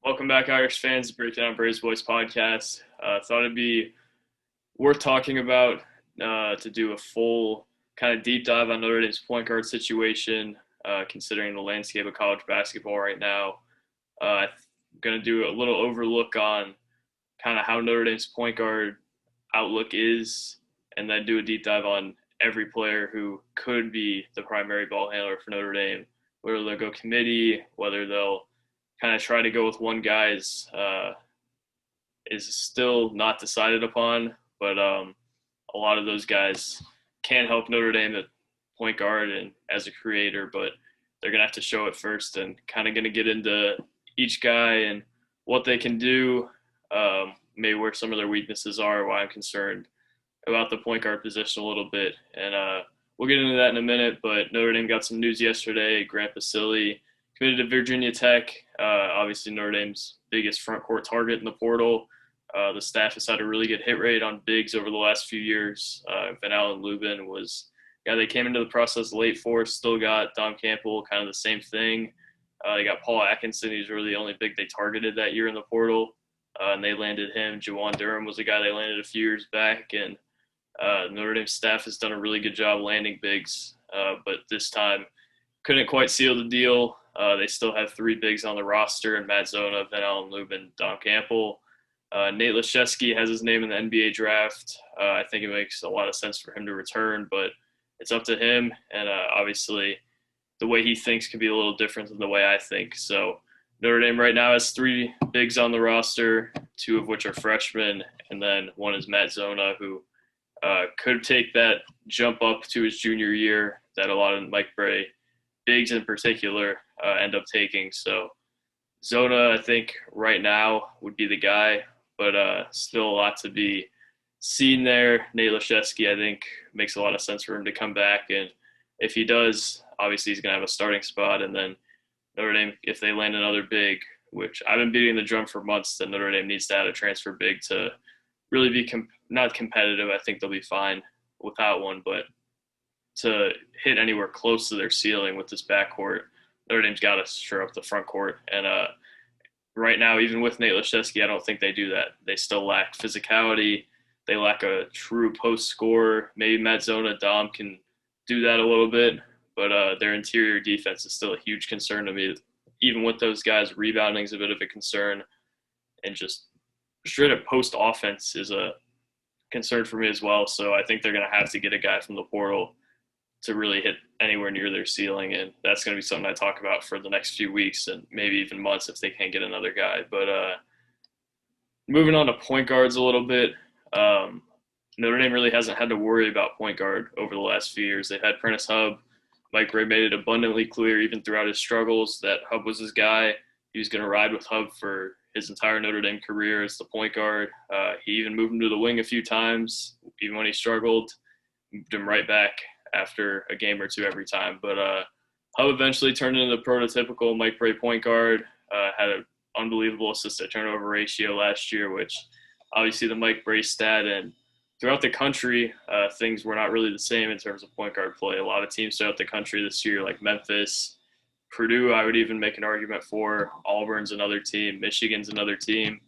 Welcome back, Irish fans. Breakdown Braves Boys podcast. Thought it'd be worth talking about to do a full kind of deep dive on Notre Dame's point guard situation, considering the landscape of college basketball right now. I'm going to do a little overlook on kind of how Notre Dame's point guard outlook is, and then do a deep dive on every player who could be the primary ball handler for Notre Dame, whether they'll go committee, whether they'll kind of try to go with one guy's is still not decided upon, but a lot of those guys can help Notre Dame at point guard and as a creator, but they're going to have to show it first and kind of going to get into each guy and what they can do, maybe where some of their weaknesses are, why I'm concerned about the point guard position a little bit. And we'll get into that in a minute, but Notre Dame got some news yesterday. Grant Basile committed to Virginia Tech, obviously Notre Dame's biggest front court target in the portal. The staff has had a really good hit rate on bigs over the last few years. Van Allen Lubin was – they came into the process late for, still got Dom Campbell, kind of the same thing. They got Paul Atkinson, who's really the only big they targeted that year in the portal, and they landed him. Juwan Durham was a guy they landed a few years back, and Notre Dame staff has done a really good job landing bigs, but this time couldn't quite seal the deal. They still have three bigs on the roster, and Matt Zona, Van Allen Lubin, Dom Campbell. Nate Laszewski has his name in the NBA draft. I think it makes a lot of sense for him to return, but it's up to him. And obviously the way he thinks can be a little different than the way I think. So Notre Dame right now has three bigs on the roster, two of which are freshmen, and then one is Matt Zona, who could take that jump up to his junior year that a lot of Mike Brey bigs in particular end up taking. So Zona, I think right now would be the guy, but still a lot to be seen there. Nate Laszewski, I think, makes a lot of sense for him to come back. And if he does, obviously he's going to have a starting spot. And then Notre Dame, if they land another big, which I've been beating the drum for months, that Notre Dame needs to add a transfer big to really be not competitive. I think they'll be fine without one, but to hit anywhere close to their ceiling with this backcourt, Notre Dame's got to stir up the front court. And right now, even with Nate Laszewski, I don't think they do that. They still lack physicality. They lack a true post scorer. Maybe Matt Zona, Dom can do that a little bit, but their interior defense is still a huge concern to me. Even with those guys, rebounding is a bit of a concern, and just straight up post offense is a concern for me as well. So I think they're going to have to get a guy from the portal to really hit anywhere near their ceiling, and that's going to be something I talk about for the next few weeks and maybe even months if they can't get another guy. But moving on to point guards a little bit, Notre Dame really hasn't had to worry about point guard over the last few years. They've had Prentiss Hubb. Mike Brey made it abundantly clear, even throughout his struggles, that Hubb was his guy. He was going to ride with Hubb for his entire Notre Dame career as the point guard. He even moved him to the wing a few times, even when he struggled, moved him right back after a game or two every time. But Hubb eventually turned into the prototypical Mike Brey point guard, had an unbelievable assist-to-turnover ratio last year, which obviously the Mike Brey stat, and throughout the country, things were not really the same in terms of point guard play. A lot of teams throughout the country this year, like Memphis, Purdue, I would even make an argument for. Auburn's another team. Michigan's another team.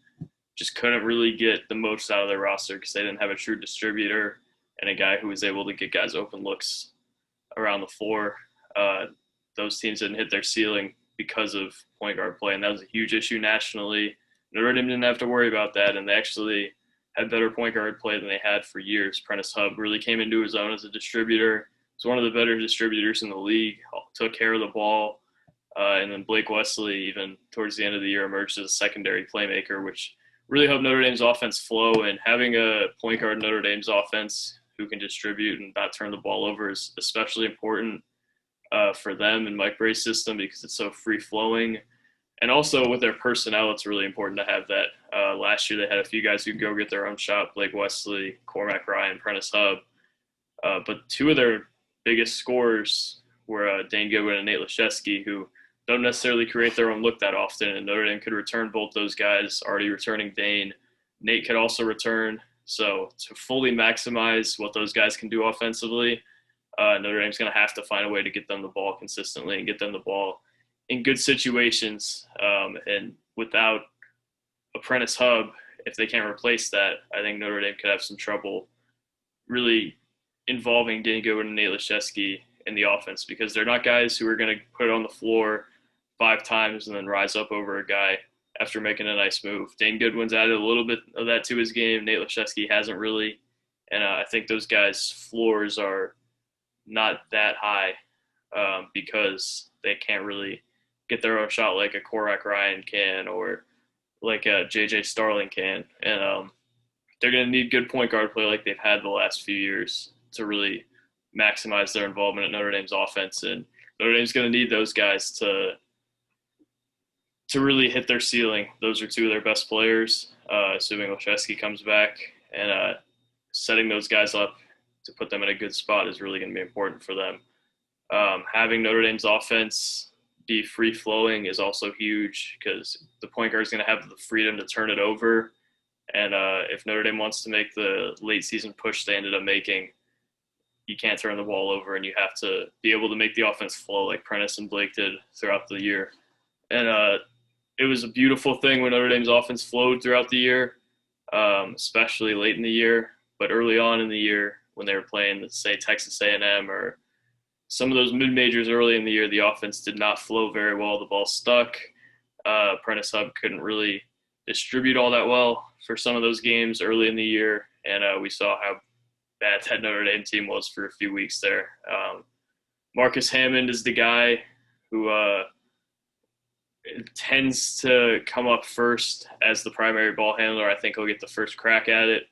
Just couldn't really get the most out of their roster because they didn't have a true distributor and a guy who was able to get guys open looks around the floor. Those teams didn't hit their ceiling because of point guard play, and that was a huge issue nationally. Notre Dame didn't have to worry about that, and they actually had better point guard play than they had for years. Prentiss Hubb really came into his own as a distributor. He's one of the better distributors in the league, took care of the ball. And then Blake Wesley, even towards the end of the year, emerged as a secondary playmaker, which really helped Notre Dame's offense flow. And having a point guard in Notre Dame's offense who can distribute and not turn the ball over is especially important for them in Mike Brey's system because it's so free-flowing. And also with their personnel, it's really important to have that. Last year they had a few guys who could go get their own shot, Blake Wesley, Cormac Ryan, Prentiss Hubb. But two of their biggest scorers were Dane Goodwin and Nate Laszewski, who don't necessarily create their own look that often, and Notre Dame could return both those guys, already returning Dane. Nate could also return. So to fully maximize what those guys can do offensively, Notre Dame's going to have to find a way to get them the ball consistently and get them the ball in good situations. And without a Prentiss Hubb, if they can't replace that, I think Notre Dame could have some trouble really involving Dane Goodwin and Nate Laszewski in the offense, because they're not guys who are going to put it on the floor 5 times and then rise up over a guy after making a nice move. Dane Goodwin's added a little bit of that to his game. Nate Laszewski hasn't really. And I think those guys' floors are not that high because they can't really get their own shot like a Cormac Ryan can or like a JJ Starling can. And they're going to need good point guard play like they've had the last few years to really maximize their involvement at Notre Dame's offense. And Notre Dame's going to need those guys to really hit their ceiling. Those are 2 of their best players, assuming Laszewski comes back. And setting those guys up to put them in a good spot is really going to be important for them. Having Notre Dame's offense be free-flowing is also huge, because the point guard is going to have the freedom to turn it over. And if Notre Dame wants to make the late-season push they ended up making, you can't turn the ball over, and you have to be able to make the offense flow like Prentiss and Blake did throughout the year. And it was a beautiful thing when Notre Dame's offense flowed throughout the year, especially late in the year. But early on in the year, when they were playing, let's say, Texas A&M or some of those mid-majors early in the year, the offense did not flow very well. The ball stuck. Prentiss Hubb couldn't really distribute all that well for some of those games early in the year, and we saw how bad that Notre Dame team was for a few weeks there. Marcus Hammond is the guy who tends to come up first as the primary ball handler. I think he'll get the first crack at it.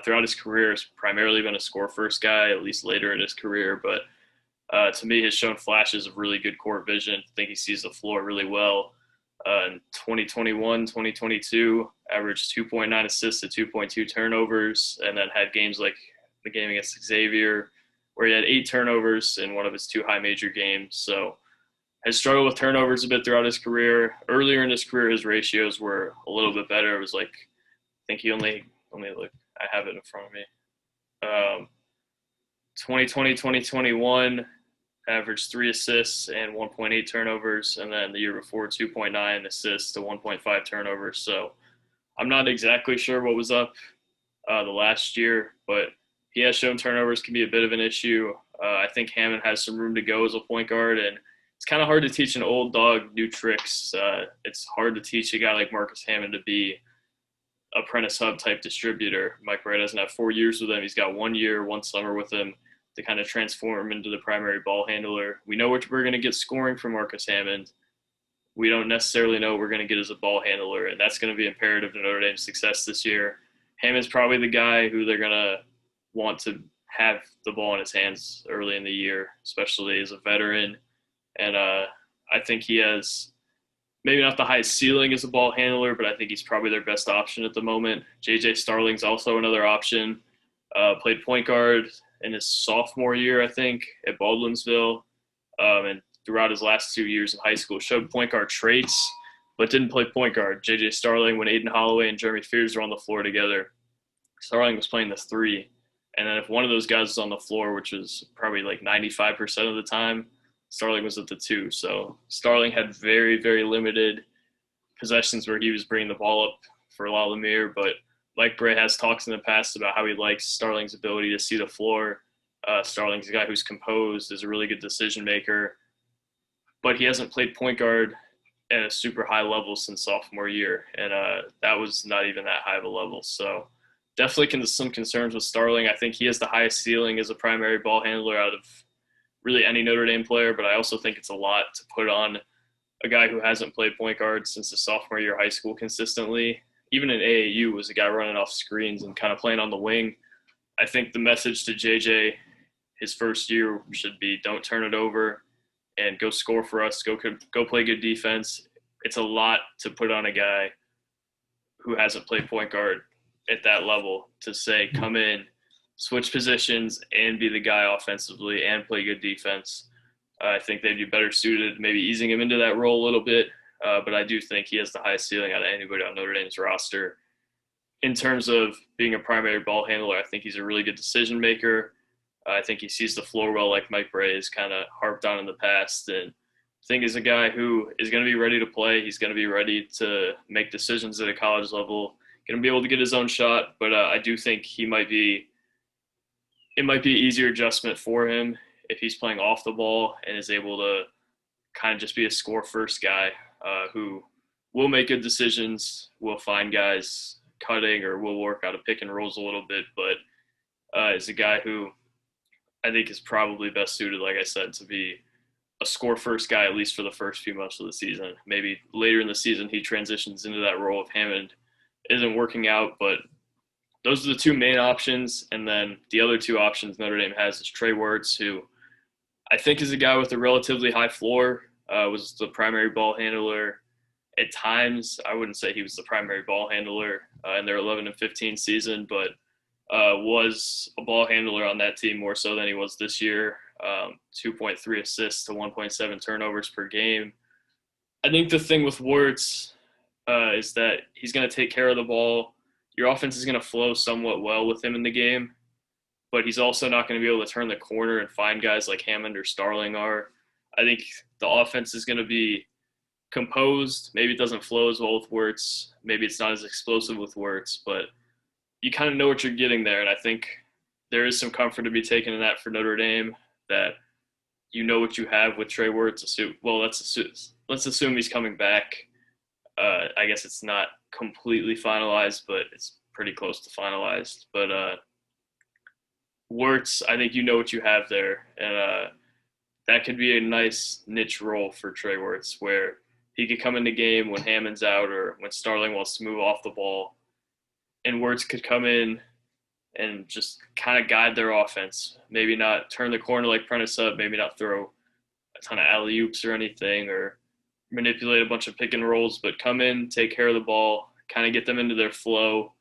Throughout his career, has primarily been a score-first guy, at least later in his career. But to me, has shown flashes of really good court vision. I think he sees the floor really well. In 2021, 2022, averaged 2.9 assists to 2.2 turnovers, and then had games like the game against Xavier where he had 8 turnovers in one of his 2 high major games. So has struggled with turnovers a bit throughout his career. Earlier in his career, his ratios were a little bit better. It was like, I think he only look, I have it in front of me. 2020, 2021, averaged 3 assists and 1.8 turnovers. And then the year before, 2.9 assists to 1.5 turnovers. So I'm not exactly sure what was up the last year, but he has shown turnovers can be a bit of an issue. I think Hammond has some room to go as a point guard, and it's kind of hard to teach an old dog new tricks. It's hard to teach a guy like Marcus Hammond to be a Prentiss Hubb type distributor. Mike Brey doesn't have 4 years with him. He's got 1 year, 1 summer with him to kind of transform him into the primary ball handler. We know what we're going to get scoring from Marcus Hammond. We don't necessarily know what we're going to get as a ball handler, and that's going to be imperative to Notre Dame's success this year. Hammond's probably the guy who they're going to want to have the ball in his hands early in the year, especially as a veteran. And I think he has maybe not the highest ceiling as a ball handler, but I think he's probably their best option at the moment. JJ Starling's also another option. Played point guard in his sophomore year, I think, at Baldwinsville. And throughout his last 2 years in high school, showed point guard traits, but didn't play point guard. JJ Starling, when Aiden Holloway and Jeremy Fears were on the floor together, Starling was playing the 3. And then if one of those guys was on the floor, which was probably like 95% of the time, Starling was at the 2. So Starling had very, very limited possessions where he was bringing the ball up for Lamir. But Mike Brey has talked in the past about how he likes Starling's ability to see the floor. Starling's a guy who's composed, is a really good decision maker. But he hasn't played point guard at a super high level since sophomore year. And that was not even that high of a level. So definitely some concerns with Starling. I think he has the highest ceiling as a primary ball handler out of really any Notre Dame player, but I also think it's a lot to put on a guy who hasn't played point guard since his sophomore year of high school consistently. Even in AAU was a guy running off screens and kind of playing on the wing. I think the message to JJ his first year should be don't turn it over and go score for us, go play good defense. It's a lot to put on a guy who hasn't played point guard at that level to say come in, switch positions, and be the guy offensively and play good defense. I think they'd be better suited, maybe easing him into that role a little bit. But I do think he has the highest ceiling out of anybody on Notre Dame's roster. In terms of being a primary ball handler, I think he's a really good decision maker. I think he sees the floor well, like Mike Brey has kind of harped on in the past. And think is a guy who is going to be ready to play. He's going to be ready to make decisions at a college level, going to be able to get his own shot. But I do think it might be an easier adjustment for him if he's playing off the ball and is able to kind of just be a score first guy who will make good decisions, will find guys cutting, or will work out of pick and rolls a little bit, but is a guy who I think is probably best suited, like I said, to be a score first guy, at least for the first few months of the season. Maybe later in the season he transitions into that role if Hammond isn't working out, but those are the two main options. And then the other two options Notre Dame has is Trey Wertz, who I think is a guy with a relatively high floor, was the primary ball handler at times. I wouldn't say he was the primary ball handler in their 11-15 season, but was a ball handler on that team more so than he was this year. 2.3 assists to 1.7 turnovers per game. I think the thing with Wertz is that he's going to take care of the ball. Your offense is going to flow somewhat well with him in the game, but he's also not going to be able to turn the corner and find guys like Hammond or Starling are. I think the offense is going to be composed. Maybe it doesn't flow as well with Wertz. Maybe it's not as explosive with Wertz, but you kind of know what you're getting there. And I think there is some comfort to be taken in that for Notre Dame, that you know what you have with Trey Wertz. Let's assume he's coming back. I guess it's not completely finalized, but it's pretty close to finalized. But Wertz, I think you know what you have there. And that could be a nice niche role for Trey Wertz, where he could come in the game when Hammond's out or when Starling wants to move off the ball, and Wertz could come in and just kind of guide their offense. Maybe not turn the corner like Prentiss Hubb, maybe not throw a ton of alley-oops or anything or manipulate a bunch of pick and rolls, but come in, take care of the ball, kind of get them into their flow.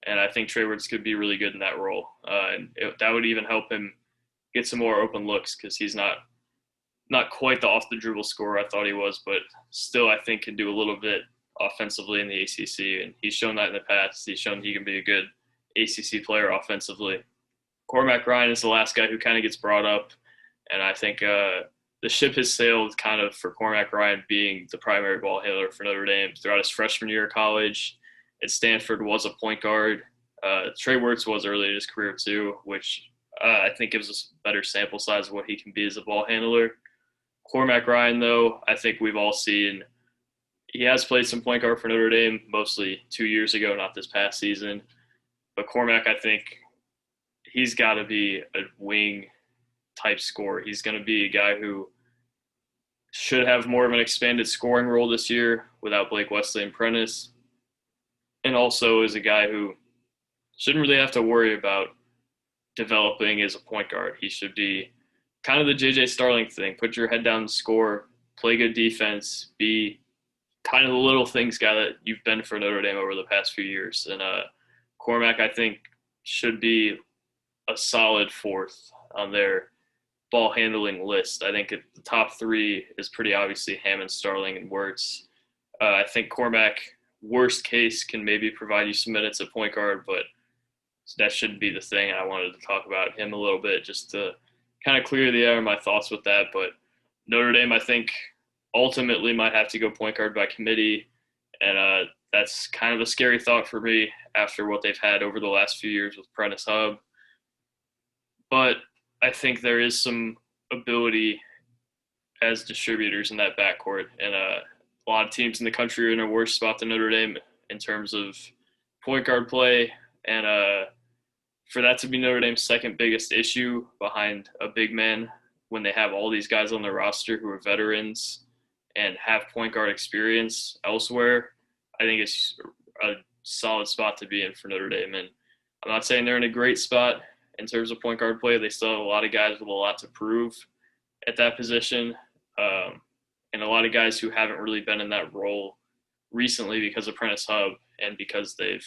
And I think Trey Wertz could be really good in that role. That would even help him get some more open looks, because he's not quite the off-the-dribble scorer I thought he was, but still I think can do a little bit offensively in the ACC, and he's shown that in the past. He's shown he can be a good ACC player offensively. Cormac Ryan is the last guy who kind of gets brought up, and I think the ship has sailed kind of for Cormac Ryan being the primary ball handler for Notre Dame. Throughout his freshman year of college at Stanford, was a point guard. Trey Wertz was early in his career too, which I think gives us a better sample size of what he can be as a ball handler. Cormac Ryan, though, I think we've all seen he has played some point guard for Notre Dame, mostly 2 years ago, not this past season. But Cormac, I think he's got to be a wing type scorer. He's going to be a guy who should have more of an expanded scoring role this year without Blake Wesley and Prentiss, and also is a guy who shouldn't really have to worry about developing as a point guard. He should be kind of the J.J. Starling thing. Put your head down and score, play good defense, be kind of the little things guy that you've been for Notre Dame over the past few years. And Cormac, I think, should be a solid fourth on their ball handling list. I think the top three is pretty obviously Hammond, Starling, and Wertz. I think Cormac, worst case, can maybe provide you some minutes at point guard, but that shouldn't be the thing. I wanted to talk about him a little bit just to kind of clear the air my thoughts with that. But Notre Dame, I think, ultimately might have to go point guard by committee, and that's kind of a scary thought for me after what they've had over the last few years with Prentiss Hubb. But I think there is some ability as distributors in that backcourt, and a lot of teams in the country are in a worse spot than Notre Dame in terms of point guard play, and for that to be Notre Dame's second biggest issue behind a big man when they have all these guys on their roster who are veterans and have point guard experience elsewhere, I think it's a solid spot to be in for Notre Dame. And I'm not saying they're in a great spot in terms of point guard play. They still have a lot of guys with a lot to prove at that position, and a lot of guys who haven't really been in that role recently because of Prentiss Hubb and because they've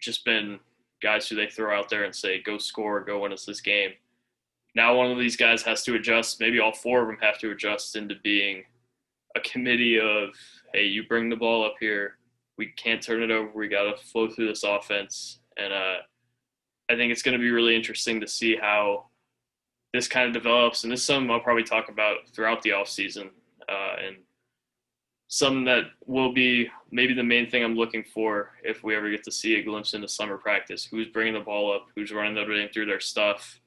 just been guys who they throw out there and say, go score, go win us this game. Now one of these guys has to adjust. Maybe all four of them have to adjust into being a committee of, hey, you bring the ball up here. We can't turn it over. We got to flow through this offense. And I think it's going to be really interesting to see how this kind of develops. And this is something I'll probably talk about throughout the offseason. and something that will be maybe the main thing I'm looking for if we ever get to see a glimpse into summer practice. Who's bringing the ball up? Who's running Notre Dame through their stuff?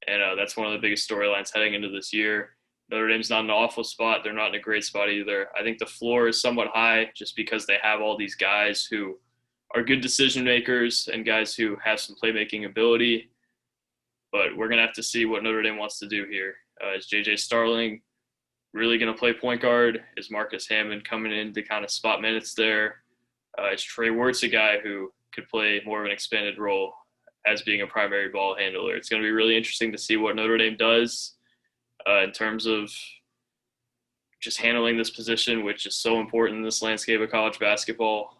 And that's one of the biggest storylines heading into this year. Notre Dame's not in an awful spot. They're not in a great spot either. I think the floor is somewhat high just because they have all these guys who are good decision makers and guys who have some playmaking ability. But we're going to have to see what Notre Dame wants to do here. Is J.J. Starling really going to play point guard? Is Marcus Hammond coming in to kind of spot minutes there? Is Trey Wertz a guy who could play more of an expanded role as being a primary ball handler? It's going to be really interesting to see what Notre Dame does in terms of just handling this position, which is so important in this landscape of college basketball.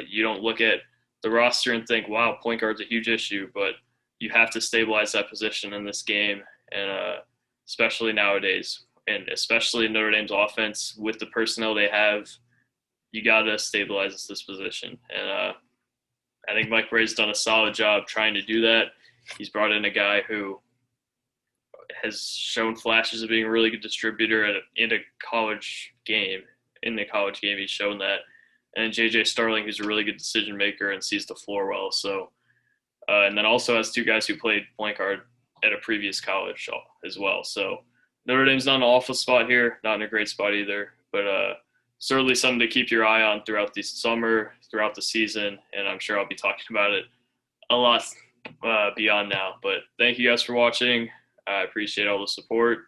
You don't look at the roster and think, wow, point guard's a huge issue, but you have to stabilize that position in this game, and especially nowadays, and especially in Notre Dame's offense with the personnel they have, you got to stabilize this position. And I think Mike Bray's done a solid job trying to do that. He's brought in a guy who has shown flashes of being a really good distributor in a college game. In the college game, he's shown that. And J.J. Starling, who's a really good decision maker and sees the floor well. So, and then also has two guys who played point guard at a previous college as well. So Notre Dame's not in an awful spot here, not in a great spot either, but certainly something to keep your eye on throughout the summer, throughout the season, and I'm sure I'll be talking about it a lot beyond now. But thank you guys for watching. I appreciate all the support,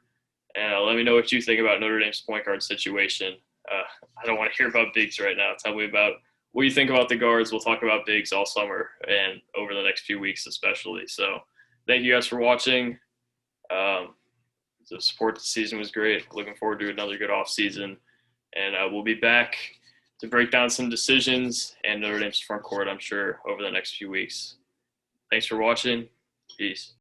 and let me know what you think about Notre Dame's point guard situation. I don't want to hear about bigs right now. Tell me about what you think about the guards. We'll talk about bigs all summer and over the next few weeks especially. So thank you guys for watching. The support this season was great. Looking forward to another good off season. And we'll be back to break down some decisions and Notre Dame's front court, I'm sure, over the next few weeks. Thanks for watching. Peace.